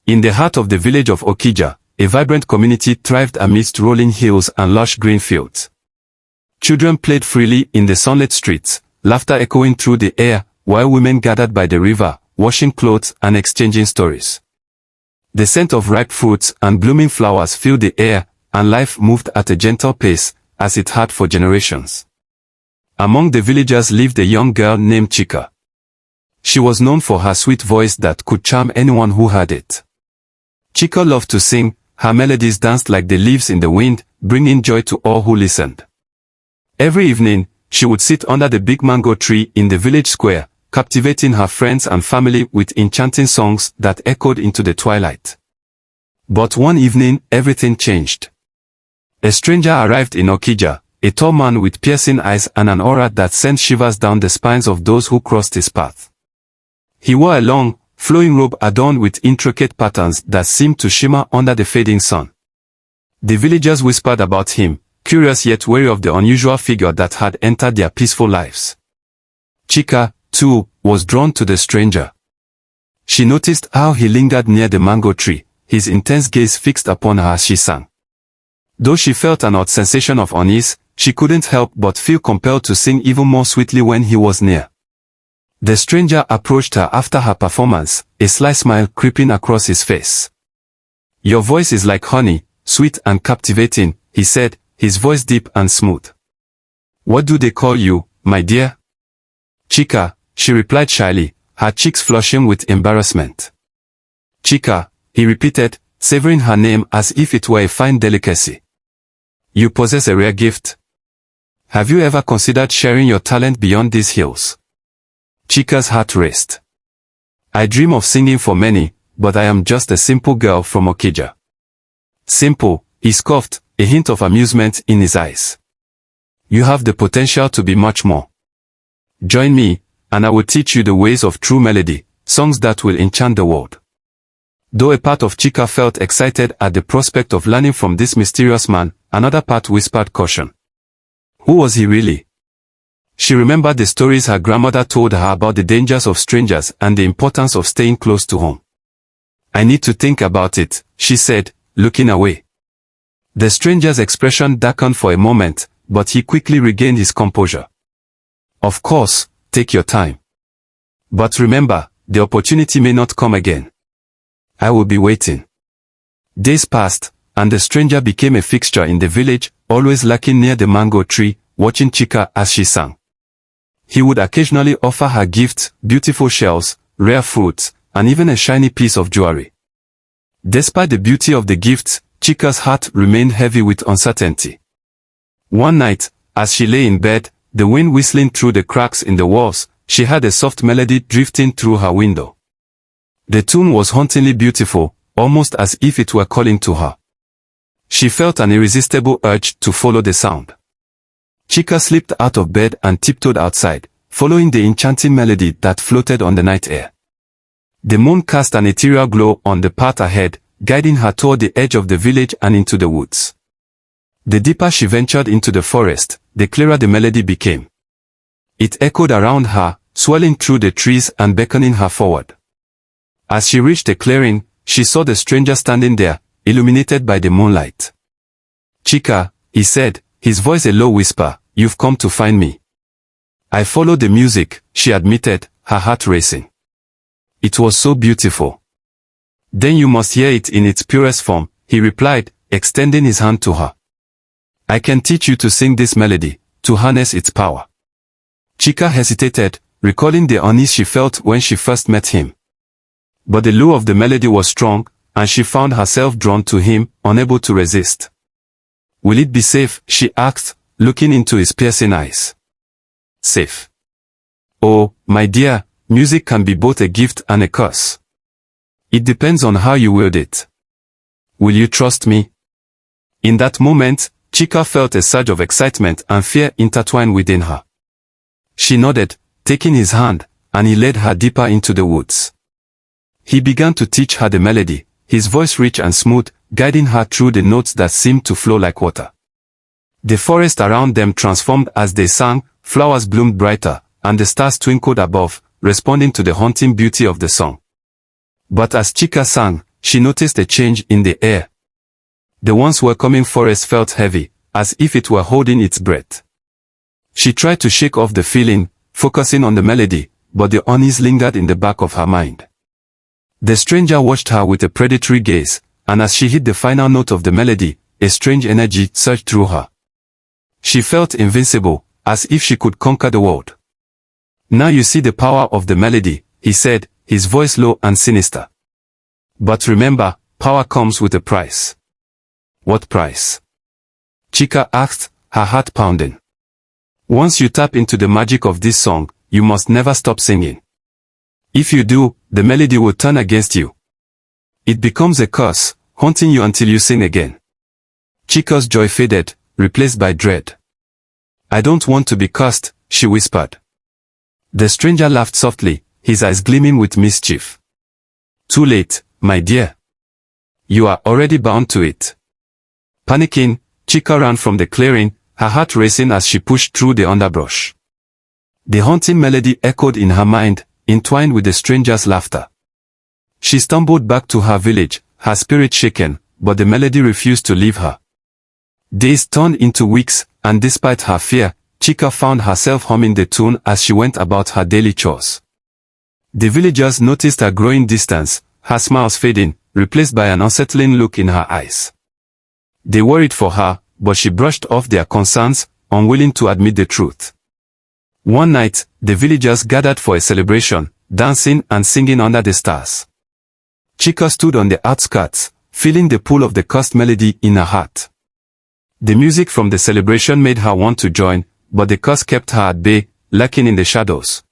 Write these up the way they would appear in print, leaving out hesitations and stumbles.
In the heart of the village of Okija, a vibrant community thrived amidst rolling hills and lush green fields. Children played freely in the sunlit streets, laughter echoing through the air, while women gathered by the river, washing clothes and exchanging stories. The scent of ripe fruits and blooming flowers filled the air, and life moved at a gentle pace, as it had for generations. Among the villagers lived a young girl named Chika. She was known for her sweet voice that could charm anyone who heard it. Chika loved to sing, her melodies danced like the leaves in the wind, bringing joy to all who listened. Every evening, she would sit under the big mango tree in the village square, captivating her friends and family with enchanting songs that echoed into the twilight. But one evening, everything changed. A stranger arrived in Okija, a tall man with piercing eyes and an aura that sent shivers down the spines of those who crossed his path. He wore a long, flowing robe adorned with intricate patterns that seemed to shimmer under the fading sun. The villagers whispered about him, curious yet wary of the unusual figure that had entered their peaceful lives. Chika, too, was drawn to the stranger. She noticed how he lingered near the mango tree, his intense gaze fixed upon her as she sang. Though she felt an odd sensation of unease, she couldn't help but feel compelled to sing even more sweetly when he was near. The stranger approached her after her performance, a sly smile creeping across his face. "Your voice is like honey, sweet and captivating," he said, his voice deep and smooth. "What do they call you, my dear?" "Chika," she replied shyly, her cheeks flushing with embarrassment. "Chika," he repeated, savoring her name as if it were a fine delicacy. "You possess a rare gift. Have you ever considered sharing your talent beyond these hills?" Chika's heart raced. "I dream of singing for many, but I am just a simple girl from Okija." "Simple," he scoffed, a hint of amusement in his eyes. "You have the potential to be much more. Join me, and I will teach you the ways of true melody, songs that will enchant the world." Though a part of Chika felt excited at the prospect of learning from this mysterious man, another part whispered caution. Who was he really? She remembered the stories her grandmother told her about the dangers of strangers and the importance of staying close to home. "I need to think about it," she said, looking away. The stranger's expression darkened for a moment, but he quickly regained his composure. "Of course, take your time. But remember, the opportunity may not come again. I will be waiting." Days passed, and the stranger became a fixture in the village, always lurking near the mango tree, watching Chika as she sang. He would occasionally offer her gifts, beautiful shells, rare fruits, and even a shiny piece of jewelry. Despite the beauty of the gifts, Chika's heart remained heavy with uncertainty. One night, as she lay in bed, the wind whistling through the cracks in the walls, she heard a soft melody drifting through her window. The tune was hauntingly beautiful, almost as if it were calling to her. She felt an irresistible urge to follow the sound. Chika slipped out of bed and tiptoed outside, following the enchanting melody that floated on the night air. The moon cast an ethereal glow on the path ahead, guiding her toward the edge of the village and into the woods. The deeper she ventured into the forest, the clearer the melody became. It echoed around her, swelling through the trees and beckoning her forward. As she reached the clearing, she saw the stranger standing there, illuminated by the moonlight. "Chika," he said, his voice a low whisper, "You've come to find me." "I followed the music," she admitted, her heart racing. "It was so beautiful." "Then you must hear it in its purest form," he replied, extending his hand to her. "I can teach you to sing this melody, to harness its power." Chika hesitated, recalling the unease she felt when she first met him. But the lure of the melody was strong, and she found herself drawn to him, unable to resist. "Will it be safe?" she asked, looking into his piercing eyes. "Safe? Oh, my dear, music can be both a gift and a curse. It depends on how you wield it. Will you trust me?" In that moment, Chika felt a surge of excitement and fear intertwined within her. She nodded, taking his hand, and he led her deeper into the woods. He began to teach her the melody, his voice rich and smooth, guiding her through the notes that seemed to flow like water. The forest around them transformed as they sang, flowers bloomed brighter, and the stars twinkled above, responding to the haunting beauty of the song. But as Chika sang, she noticed a change in the air. The once welcoming forest felt heavy, as if it were holding its breath. She tried to shake off the feeling, focusing on the melody, but the unease lingered in the back of her mind. The stranger watched her with a predatory gaze, and as she hit the final note of the melody, a strange energy surged through her. She felt invincible, as if she could conquer the world. "Now you see the power of the melody," he said, his voice low and sinister. "But remember, power comes with a price." "What price?" Chika asked, her heart pounding. "Once you tap into the magic of this song, you must never stop singing. If you do, the melody will turn against you. It becomes a curse, haunting you until you sing again." Chika's joy faded, replaced by dread. "I don't want to be cursed," she whispered. The stranger laughed softly, his eyes gleaming with mischief. "Too late, my dear. You are already bound to it." Panicking, Chika ran from the clearing, her heart racing as she pushed through the underbrush. The haunting melody echoed in her mind, entwined with the stranger's laughter. She stumbled back to her village, her spirit shaken, but the melody refused to leave her. Days turned into weeks, and despite her fear, Chika found herself humming the tune as she went about her daily chores. The villagers noticed her growing distance, her smiles fading, replaced by an unsettling look in her eyes. They worried for her, but she brushed off their concerns, unwilling to admit the truth. One night, the villagers gathered for a celebration, dancing and singing under the stars. Chika stood on the outskirts, feeling the pull of the cursed melody in her heart. The music from the celebration made her want to join, but the curse kept her at bay, lurking in the shadows.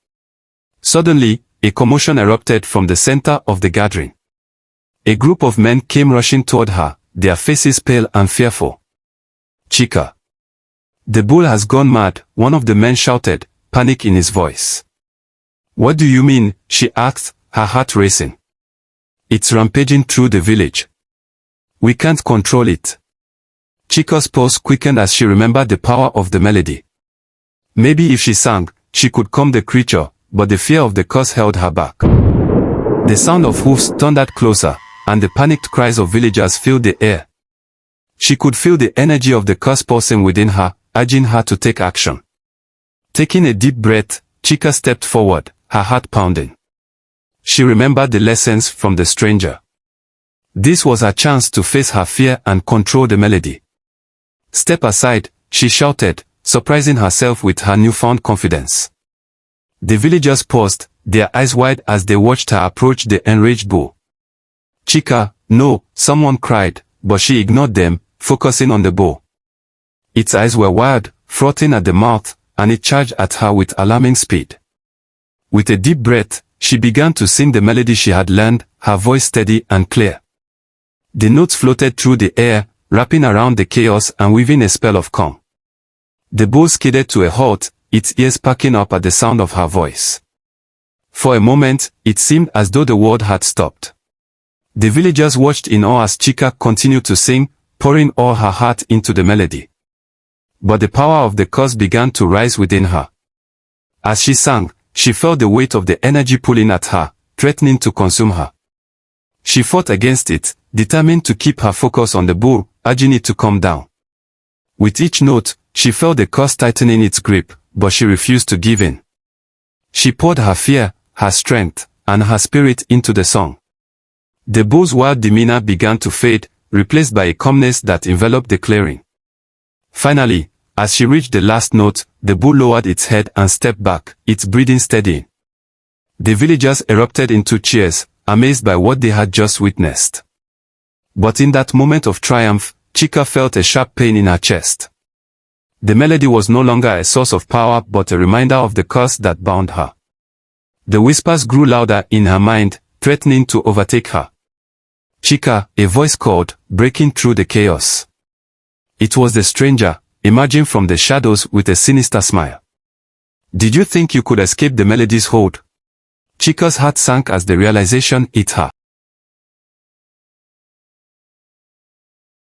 Suddenly, a commotion erupted from the center of the gathering. A group of men came rushing toward her, their faces pale and fearful. "Chika! The bull has gone mad," one of the men shouted, panic in his voice. "What do you mean?" she asked, her heart racing. "It's rampaging through the village. We can't control it." Chika's pulse quickened as she remembered the power of the melody. Maybe if she sang, she could calm the creature, but the fear of the curse held her back. The sound of hoofs thundered closer, and the panicked cries of villagers filled the air. She could feel the energy of the curse pulsing within her, urging her to take action. Taking a deep breath, Chika stepped forward, her heart pounding. She remembered the lessons from the stranger. This was her chance to face her fear and control the melody. "Step aside," she shouted, surprising herself with her newfound confidence. The villagers paused, their eyes wide as they watched her approach the enraged bull. "Chika, no," someone cried, but she ignored them, focusing on the bull. Its eyes were wide, frothing at the mouth, and it charged at her with alarming speed. With a deep breath, she began to sing the melody she had learned, her voice steady and clear. The notes floated through the air, wrapping around the chaos and weaving a spell of calm. The bull skidded to a halt, its ears perking up at the sound of her voice. For a moment, it seemed as though the world had stopped. The villagers watched in awe as Chika continued to sing, pouring all her heart into the melody. But the power of the curse began to rise within her. As she sang, she felt the weight of the energy pulling at her, threatening to consume her. She fought against it, determined to keep her focus on the bull, urging it to calm down. With each note, she felt the curse tightening its grip, but she refused to give in. She poured her fear, her strength, and her spirit into the song. The bull's wild demeanor began to fade, replaced by a calmness that enveloped the clearing. Finally, as she reached the last note, the bull lowered its head and stepped back, its breathing steadying. The villagers erupted into cheers, amazed by what they had just witnessed. But in that moment of triumph, Chika felt a sharp pain in her chest. The melody was no longer a source of power but a reminder of the curse that bound her. The whispers grew louder in her mind, threatening to overtake her. "Chika," a voice called, breaking through the chaos. It was the stranger, emerging from the shadows with a sinister smile. "Did you think you could escape the melody's hold?" Chika's heart sank as the realization hit her.